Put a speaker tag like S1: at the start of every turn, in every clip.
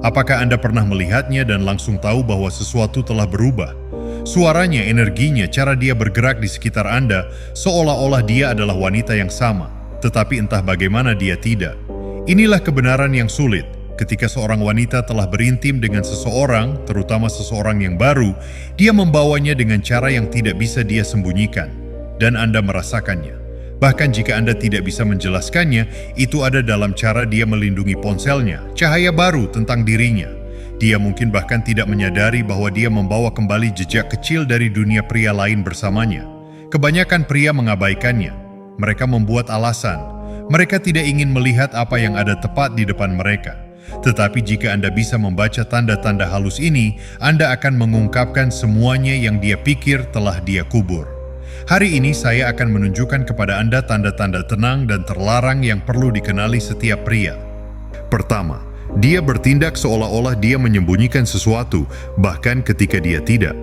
S1: Apakah Anda pernah melihatnya dan langsung tahu bahwa sesuatu telah berubah? Suaranya, energinya, cara dia bergerak di sekitar Anda, seolah-olah dia adalah wanita yang sama, tetapi entah bagaimana dia tidak. Inilah kebenaran yang sulit. Ketika seorang wanita telah berintim dengan seseorang, terutama seseorang yang baru, dia membawanya dengan cara yang tidak bisa dia sembunyikan, dan Anda merasakannya. Bahkan jika Anda tidak bisa menjelaskannya, itu ada dalam cara dia melindungi ponselnya, cahaya baru tentang dirinya. Dia mungkin bahkan tidak menyadari bahwa dia membawa kembali jejak kecil dari dunia pria lain bersamanya. Kebanyakan pria mengabaikannya. Mereka membuat alasan. Mereka tidak ingin melihat apa yang ada tepat di depan mereka. Tetapi jika Anda bisa membaca tanda-tanda halus ini, Anda akan mengungkapkan semuanya yang dia pikir telah dia kubur. Hari ini saya akan menunjukkan kepada Anda tanda-tanda tenang dan terlarang yang perlu dikenali setiap pria. Pertama, dia bertindak seolah-olah dia menyembunyikan sesuatu, bahkan ketika dia tidak.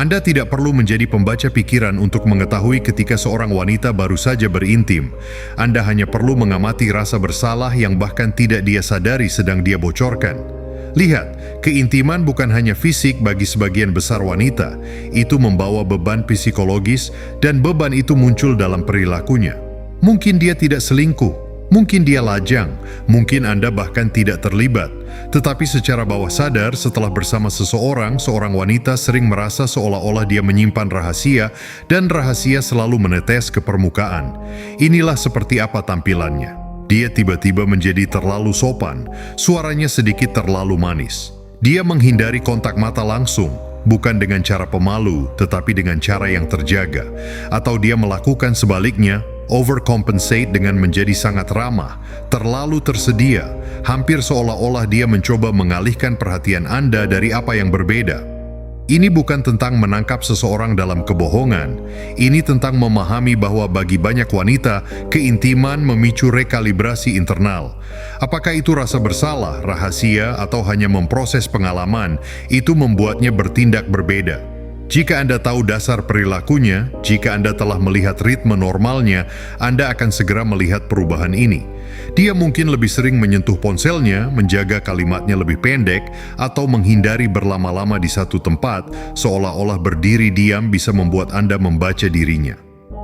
S1: Anda tidak perlu menjadi pembaca pikiran untuk mengetahui ketika seorang wanita baru saja berintim. Anda hanya perlu mengamati rasa bersalah yang bahkan tidak dia sadari sedang dia bocorkan. Lihat, keintiman bukan hanya fisik bagi sebagian besar wanita, itu membawa beban psikologis dan beban itu muncul dalam perilakunya. Mungkin dia tidak selingkuh, mungkin dia lajang, mungkin Anda bahkan tidak terlibat. Tetapi secara bawah sadar setelah bersama seseorang wanita sering merasa seolah-olah dia menyimpan rahasia dan rahasia selalu menetes ke permukaan. Inilah seperti apa tampilannya. Dia tiba-tiba menjadi terlalu sopan, suaranya sedikit terlalu manis. Dia menghindari kontak mata langsung, bukan dengan cara pemalu, tetapi dengan cara yang terjaga. Atau dia melakukan sebaliknya, overcompensate dengan menjadi sangat ramah, terlalu tersedia, hampir seolah-olah dia mencoba mengalihkan perhatian Anda dari apa yang berbeda. Ini bukan tentang menangkap seseorang dalam kebohongan. Ini tentang memahami bahwa bagi banyak wanita, keintiman memicu rekalibrasi internal. Apakah itu rasa bersalah, rahasia, atau hanya memproses pengalaman, itu membuatnya bertindak berbeda. Jika Anda tahu dasar perilakunya, jika Anda telah melihat ritme normalnya, Anda akan segera melihat perubahan ini. Dia mungkin lebih sering menyentuh ponselnya, menjaga kalimatnya lebih pendek, atau menghindari berlama-lama di satu tempat, seolah-olah berdiri diam bisa membuat Anda membaca dirinya.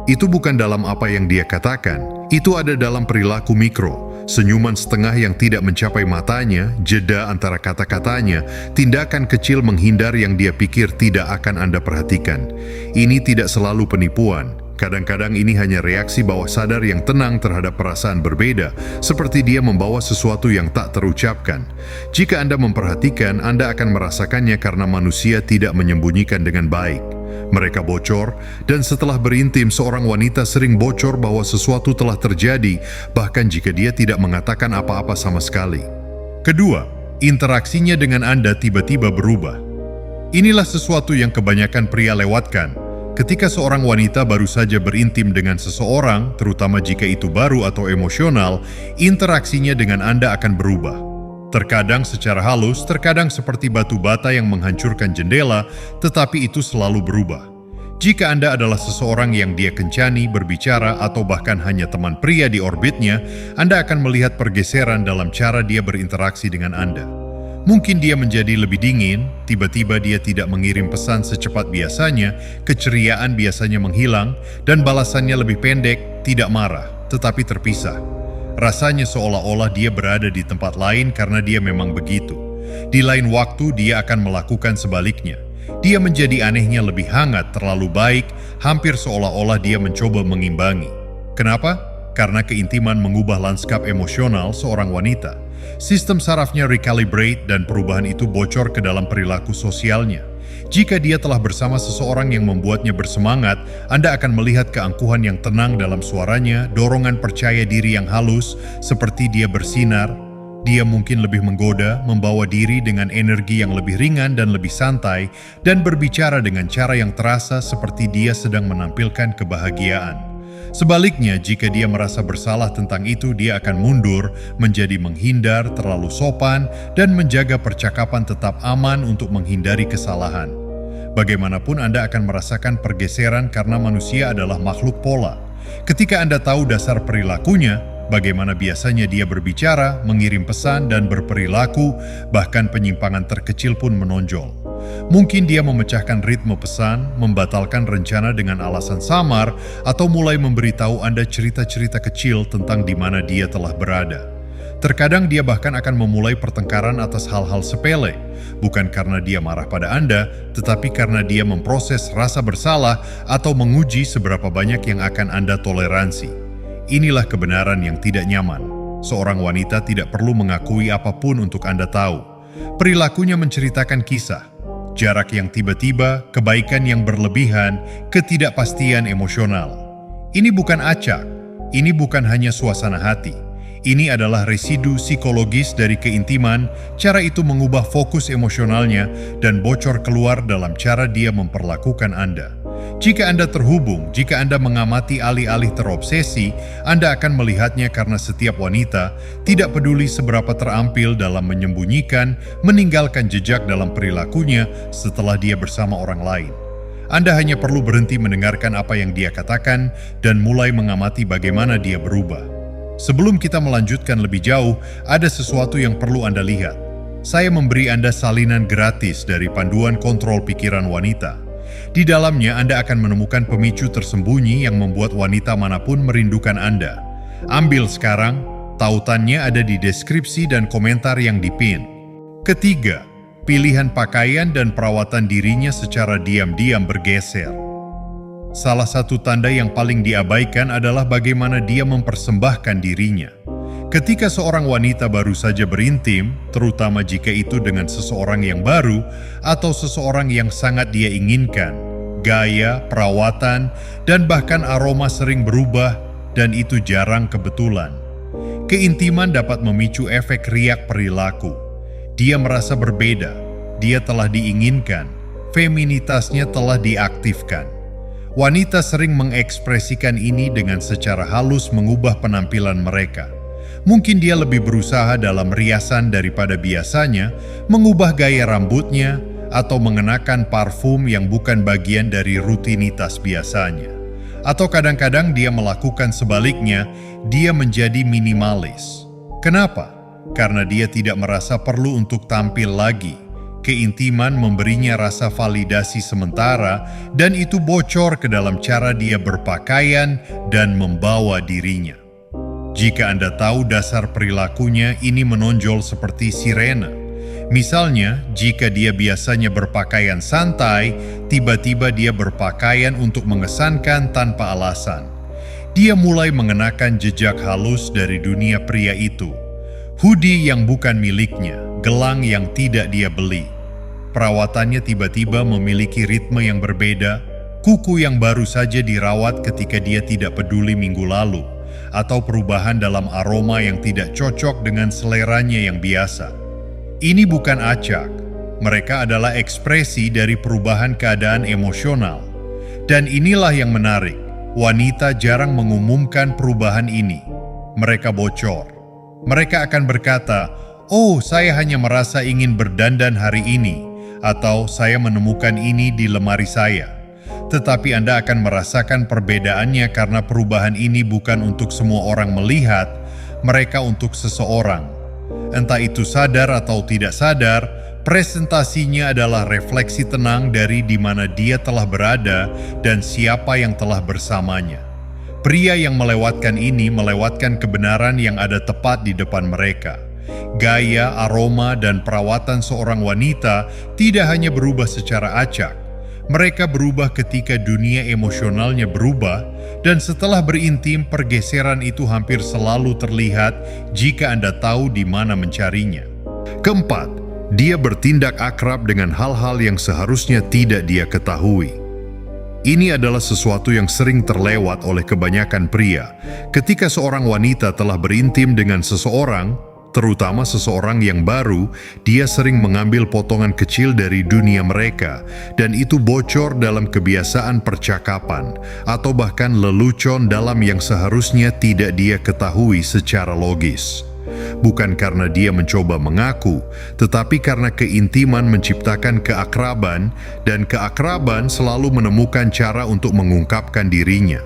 S1: Itu bukan dalam apa yang dia katakan, itu ada dalam perilaku mikro. Senyuman setengah yang tidak mencapai matanya, jeda antara kata-katanya, tindakan kecil menghindar yang dia pikir tidak akan Anda perhatikan. Ini tidak selalu penipuan. Kadang-kadang ini hanya reaksi bawah sadar yang tenang terhadap perasaan berbeda, seperti dia membawa sesuatu yang tak terucapkan. Jika Anda memperhatikan, Anda akan merasakannya karena manusia tidak menyembunyikan dengan baik. Mereka bocor, dan setelah berintim seorang wanita sering bocor bahwa sesuatu telah terjadi, bahkan jika dia tidak mengatakan apa-apa sama sekali. Kedua, interaksinya dengan Anda tiba-tiba berubah. Inilah sesuatu yang kebanyakan pria lewatkan. Ketika seorang wanita baru saja berintim dengan seseorang, terutama jika itu baru atau emosional, interaksinya dengan Anda akan berubah. Terkadang secara halus, terkadang seperti batu bata yang menghancurkan jendela, tetapi itu selalu berubah. Jika Anda adalah seseorang yang dia kencani, berbicara, atau bahkan hanya teman pria di orbitnya, Anda akan melihat pergeseran dalam cara dia berinteraksi dengan Anda. Mungkin dia menjadi lebih dingin, tiba-tiba dia tidak mengirim pesan secepat biasanya, keceriaan biasanya menghilang, dan balasannya lebih pendek, tidak marah, tetapi terpisah. Rasanya seolah-olah dia berada di tempat lain karena dia memang begitu. Di lain waktu dia akan melakukan sebaliknya. Dia menjadi anehnya lebih hangat, terlalu baik, hampir seolah-olah dia mencoba mengimbangi. Kenapa? Karena keintiman mengubah lanskap emosional seorang wanita. Sistem sarafnya recalibrate dan perubahan itu bocor ke dalam perilaku sosialnya. Jika dia telah bersama seseorang yang membuatnya bersemangat, Anda akan melihat keangkuhan yang tenang dalam suaranya, dorongan percaya diri yang halus, seperti dia bersinar. Dia mungkin lebih menggoda, membawa diri dengan energi yang lebih ringan dan lebih santai, dan berbicara dengan cara yang terasa seperti dia sedang menampilkan kebahagiaan. Sebaliknya, jika dia merasa bersalah tentang itu, dia akan mundur, menjadi menghindar, terlalu sopan, dan menjaga percakapan tetap aman untuk menghindari kesalahan. Bagaimanapun Anda akan merasakan pergeseran karena manusia adalah makhluk pola. Ketika Anda tahu dasar perilakunya, bagaimana biasanya dia berbicara, mengirim pesan, dan berperilaku, bahkan penyimpangan terkecil pun menonjol. Mungkin dia memecahkan ritme pesan, membatalkan rencana dengan alasan samar, atau mulai memberitahu Anda cerita-cerita kecil tentang di mana dia telah berada. Terkadang dia bahkan akan memulai pertengkaran atas hal-hal sepele, bukan karena dia marah pada Anda, tetapi karena dia memproses rasa bersalah atau menguji seberapa banyak yang akan Anda toleransi. Inilah kebenaran yang tidak nyaman. Seorang wanita tidak perlu mengakui apapun untuk Anda tahu. Perilakunya menceritakan kisah, jarak yang tiba-tiba, kebaikan yang berlebihan, ketidakpastian emosional. Ini bukan acak, ini bukan hanya suasana hati. Ini adalah residu psikologis dari keintiman. Cara itu mengubah fokus emosionalnya dan bocor keluar dalam cara dia memperlakukan Anda. Jika Anda terhubung, jika Anda mengamati alih-alih terobsesi, Anda akan melihatnya karena setiap wanita, tidak peduli seberapa terampil dalam menyembunyikan, meninggalkan jejak dalam perilakunya setelah dia bersama orang lain. Anda hanya perlu berhenti mendengarkan apa yang dia katakan dan mulai mengamati bagaimana dia berubah. Sebelum kita melanjutkan lebih jauh, ada sesuatu yang perlu Anda lihat. Saya memberi Anda salinan gratis dari Panduan Kontrol Pikiran Wanita. Di dalamnya Anda akan menemukan pemicu tersembunyi yang membuat wanita manapun merindukan Anda. Ambil sekarang, tautannya ada di deskripsi dan komentar yang dipin. Ketiga, pilihan pakaian dan perawatan dirinya secara diam-diam bergeser. Salah satu tanda yang paling diabaikan adalah bagaimana dia mempersembahkan dirinya. Ketika seorang wanita baru saja berintim, terutama jika itu dengan seseorang yang baru atau seseorang yang sangat dia inginkan, gaya, perawatan, dan bahkan aroma sering berubah, dan itu jarang kebetulan. Keintiman dapat memicu efek riak perilaku. Dia merasa berbeda, dia telah diinginkan, feminitasnya telah diaktifkan. Wanita sering mengekspresikan ini dengan secara halus mengubah penampilan mereka. Mungkin dia lebih berusaha dalam riasan daripada biasanya, mengubah gaya rambutnya, atau mengenakan parfum yang bukan bagian dari rutinitas biasanya. Atau kadang-kadang dia melakukan sebaliknya, dia menjadi minimalis. Kenapa? Karena dia tidak merasa perlu untuk tampil lagi. Keintiman memberinya rasa validasi sementara, dan itu bocor ke dalam cara dia berpakaian dan membawa dirinya. Jika Anda tahu dasar perilakunya, ini menonjol seperti sirena. Misalnya, jika dia biasanya berpakaian santai, tiba-tiba dia berpakaian untuk mengesankan tanpa alasan. Dia mulai mengenakan jejak halus dari dunia pria itu. Hoodie yang bukan miliknya, gelang yang tidak dia beli. Perawatannya tiba-tiba memiliki ritme yang berbeda, kuku yang baru saja dirawat ketika dia tidak peduli minggu lalu, atau perubahan dalam aroma yang tidak cocok dengan seleranya yang biasa. Ini bukan acak, mereka adalah ekspresi dari perubahan keadaan emosional. Dan inilah yang menarik, wanita jarang mengumumkan perubahan ini. Mereka bocor. Mereka akan berkata, "Oh, saya hanya merasa ingin berdandan hari ini," atau "saya menemukan ini di lemari saya." Tetapi Anda akan merasakan perbedaannya karena perubahan ini bukan untuk semua orang melihat, mereka untuk seseorang. Entah itu sadar atau tidak sadar, presentasinya adalah refleksi tenang dari di mana dia telah berada dan siapa yang telah bersamanya. Pria yang melewatkan ini melewatkan kebenaran yang ada tepat di depan mereka. Gaya, aroma, dan perawatan seorang wanita tidak hanya berubah secara acak. Mereka berubah ketika dunia emosionalnya berubah, dan setelah berintim, pergeseran itu hampir selalu terlihat jika Anda tahu di mana mencarinya. Keempat, dia bertindak akrab dengan hal-hal yang seharusnya tidak dia ketahui. Ini adalah sesuatu yang sering terlewat oleh kebanyakan pria. Ketika seorang wanita telah berintim dengan seseorang, terutama seseorang yang baru, dia sering mengambil potongan kecil dari dunia mereka, dan itu bocor dalam kebiasaan percakapan, atau bahkan lelucon dalam yang seharusnya tidak dia ketahui secara logis. Bukan karena dia mencoba mengaku, tetapi karena keintiman menciptakan keakraban, dan keakraban selalu menemukan cara untuk mengungkapkan dirinya.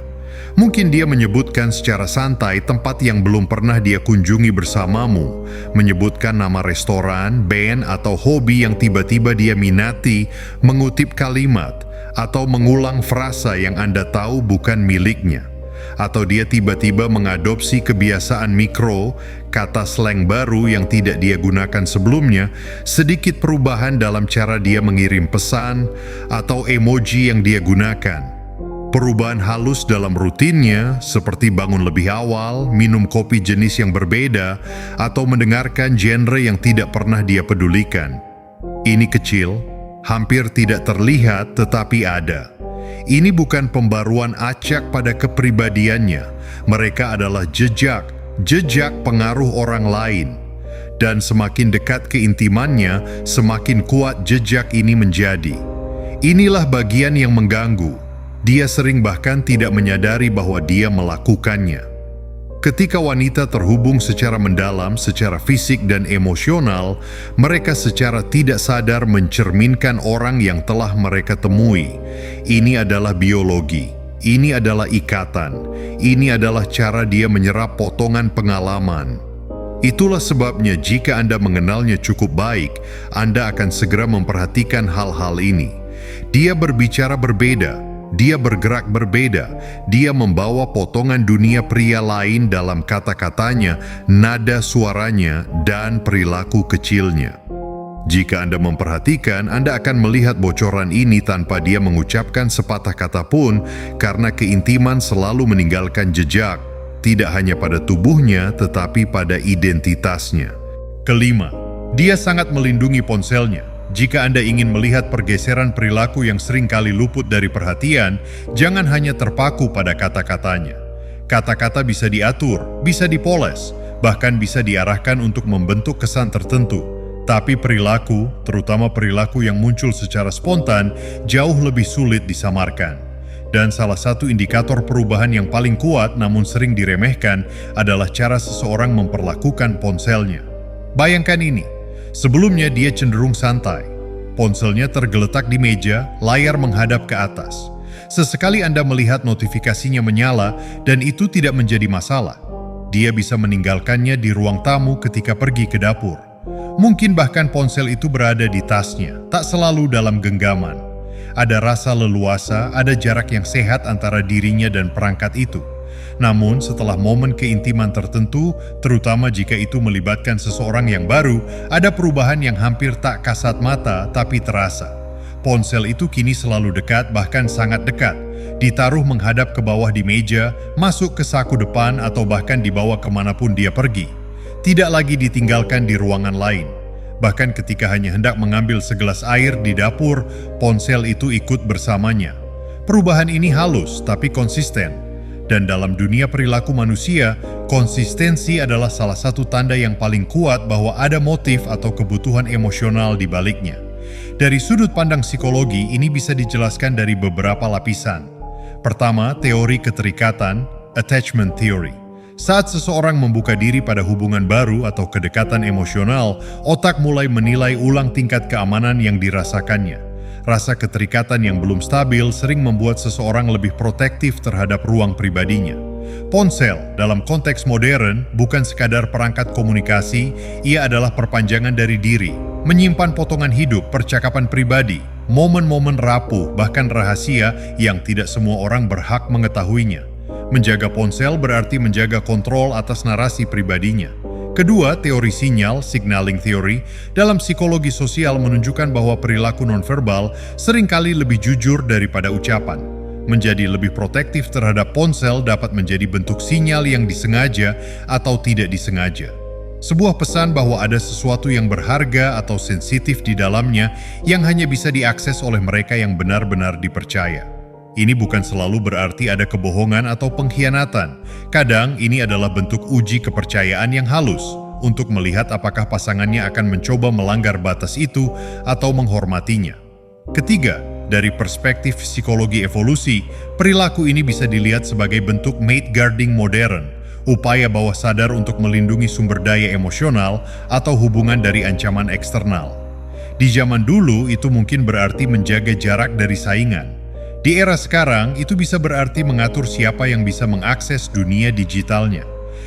S1: Mungkin dia menyebutkan secara santai tempat yang belum pernah dia kunjungi bersamamu, menyebutkan nama restoran, band, atau hobi yang tiba-tiba dia minati, mengutip kalimat, atau mengulang frasa yang Anda tahu bukan miliknya. Atau dia tiba-tiba mengadopsi kebiasaan mikro, kata slang baru yang tidak dia gunakan sebelumnya, sedikit perubahan dalam cara dia mengirim pesan, atau emoji yang dia gunakan. Perubahan halus dalam rutinnya, seperti bangun lebih awal, minum kopi jenis yang berbeda, atau mendengarkan genre yang tidak pernah dia pedulikan. Ini kecil, hampir tidak terlihat, tetapi ada. Ini bukan pembaruan acak pada kepribadiannya. Mereka adalah jejak pengaruh orang lain. Dan semakin dekat keintimannya, semakin kuat jejak ini menjadi. Inilah bagian yang mengganggu. Dia sering bahkan tidak menyadari bahwa dia melakukannya. Ketika wanita terhubung secara mendalam, secara fisik dan emosional, mereka secara tidak sadar mencerminkan orang yang telah mereka temui. Ini adalah biologi, ini adalah ikatan, ini adalah cara dia menyerap potongan pengalaman. Itulah sebabnya jika Anda mengenalnya cukup baik, Anda akan segera memperhatikan hal-hal ini. Dia berbicara berbeda. Dia bergerak berbeda, dia membawa potongan dunia pria lain dalam kata-katanya, nada suaranya, dan perilaku kecilnya. Jika Anda memperhatikan, Anda akan melihat bocoran ini tanpa dia mengucapkan sepatah kata pun, karena keintiman selalu meninggalkan jejak, tidak hanya pada tubuhnya, tetapi pada identitasnya. Kelima, dia sangat melindungi ponselnya. Jika Anda ingin melihat pergeseran perilaku yang sering kali luput dari perhatian, jangan hanya terpaku pada kata-katanya. Kata-kata bisa diatur, bisa dipoles, bahkan bisa diarahkan untuk membentuk kesan tertentu. Tapi perilaku, terutama perilaku yang muncul secara spontan, jauh lebih sulit disamarkan. Dan salah satu indikator perubahan yang paling kuat namun sering diremehkan adalah cara seseorang memperlakukan ponselnya. Bayangkan ini. Sebelumnya dia cenderung santai. Ponselnya tergeletak di meja, layar menghadap ke atas. Sesekali Anda melihat notifikasinya menyala dan itu tidak menjadi masalah. Dia bisa meninggalkannya di ruang tamu ketika pergi ke dapur. Mungkin bahkan ponsel itu berada di tasnya, tak selalu dalam genggaman. Ada rasa leluasa, ada jarak yang sehat antara dirinya dan perangkat itu. Namun setelah momen keintiman tertentu, terutama jika itu melibatkan seseorang yang baru, ada perubahan yang hampir tak kasat mata tapi terasa. Ponsel itu kini selalu dekat, bahkan sangat dekat. Ditaruh menghadap ke bawah di meja, masuk ke saku depan, atau bahkan dibawa kemanapun dia pergi. Tidak lagi ditinggalkan di ruangan lain. Bahkan ketika hanya hendak mengambil segelas air di dapur, ponsel itu ikut bersamanya. Perubahan ini halus tapi konsisten. Dan dalam dunia perilaku manusia, konsistensi adalah salah satu tanda yang paling kuat bahwa ada motif atau kebutuhan emosional di baliknya. Dari sudut pandang psikologi, ini bisa dijelaskan dari beberapa lapisan. Pertama, teori keterikatan, attachment theory. Saat seseorang membuka diri pada hubungan baru atau kedekatan emosional, otak mulai menilai ulang tingkat keamanan yang dirasakannya. Rasa keterikatan yang belum stabil sering membuat seseorang lebih protektif terhadap ruang pribadinya. Ponsel, dalam konteks modern, bukan sekadar perangkat komunikasi, ia adalah perpanjangan dari diri, menyimpan potongan hidup, percakapan pribadi, momen-momen rapuh, bahkan rahasia yang tidak semua orang berhak mengetahuinya. Menjaga ponsel berarti menjaga kontrol atas narasi pribadinya. Kedua, teori sinyal, signaling theory, dalam psikologi sosial menunjukkan bahwa perilaku nonverbal seringkali lebih jujur daripada ucapan. Menjadi lebih protektif terhadap ponsel dapat menjadi bentuk sinyal yang disengaja atau tidak disengaja. Sebuah pesan bahwa ada sesuatu yang berharga atau sensitif di dalamnya yang hanya bisa diakses oleh mereka yang benar-benar dipercaya. Ini bukan selalu berarti ada kebohongan atau pengkhianatan. Kadang ini adalah bentuk uji kepercayaan yang halus untuk melihat apakah pasangannya akan mencoba melanggar batas itu atau menghormatinya. Ketiga, dari perspektif psikologi evolusi, perilaku ini bisa dilihat sebagai bentuk mate guarding modern, upaya bawah sadar untuk melindungi sumber daya emosional atau hubungan dari ancaman eksternal. Di zaman dulu itu mungkin berarti menjaga jarak dari saingan. Di era sekarang, itu bisa berarti mengatur siapa yang bisa mengakses dunia digitalnya.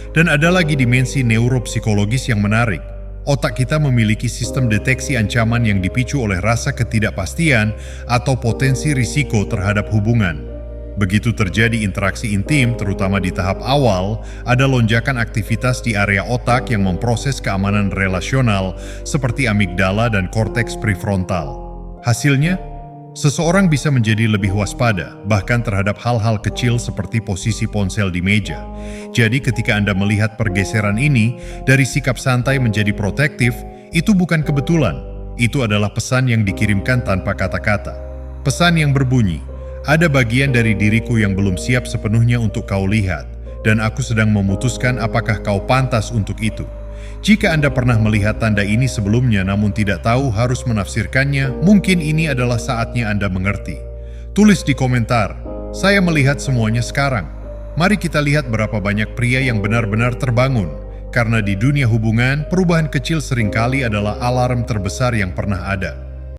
S1: Dan ada lagi dimensi neuropsikologis yang menarik. Otak kita memiliki sistem deteksi ancaman yang dipicu oleh rasa ketidakpastian atau potensi risiko terhadap hubungan. Begitu terjadi interaksi intim, terutama di tahap awal, ada lonjakan aktivitas di area otak yang memproses keamanan relasional seperti amigdala dan korteks prefrontal. Hasilnya, seseorang bisa menjadi lebih waspada, bahkan terhadap hal-hal kecil seperti posisi ponsel di meja. Jadi ketika Anda melihat pergeseran ini, dari sikap santai menjadi protektif, itu bukan kebetulan. Itu adalah pesan yang dikirimkan tanpa kata-kata. Pesan yang berbunyi, ada bagian dari diriku yang belum siap sepenuhnya untuk kau lihat, dan aku sedang memutuskan apakah kau pantas untuk itu. Jika Anda pernah melihat tanda ini sebelumnya namun tidak tahu harus menafsirkannya, mungkin ini adalah saatnya Anda mengerti. Tulis di komentar, saya melihat semuanya sekarang. Mari kita lihat berapa banyak pria yang benar-benar terbangun. Karena di dunia hubungan, perubahan kecil seringkali adalah alarm terbesar yang pernah ada.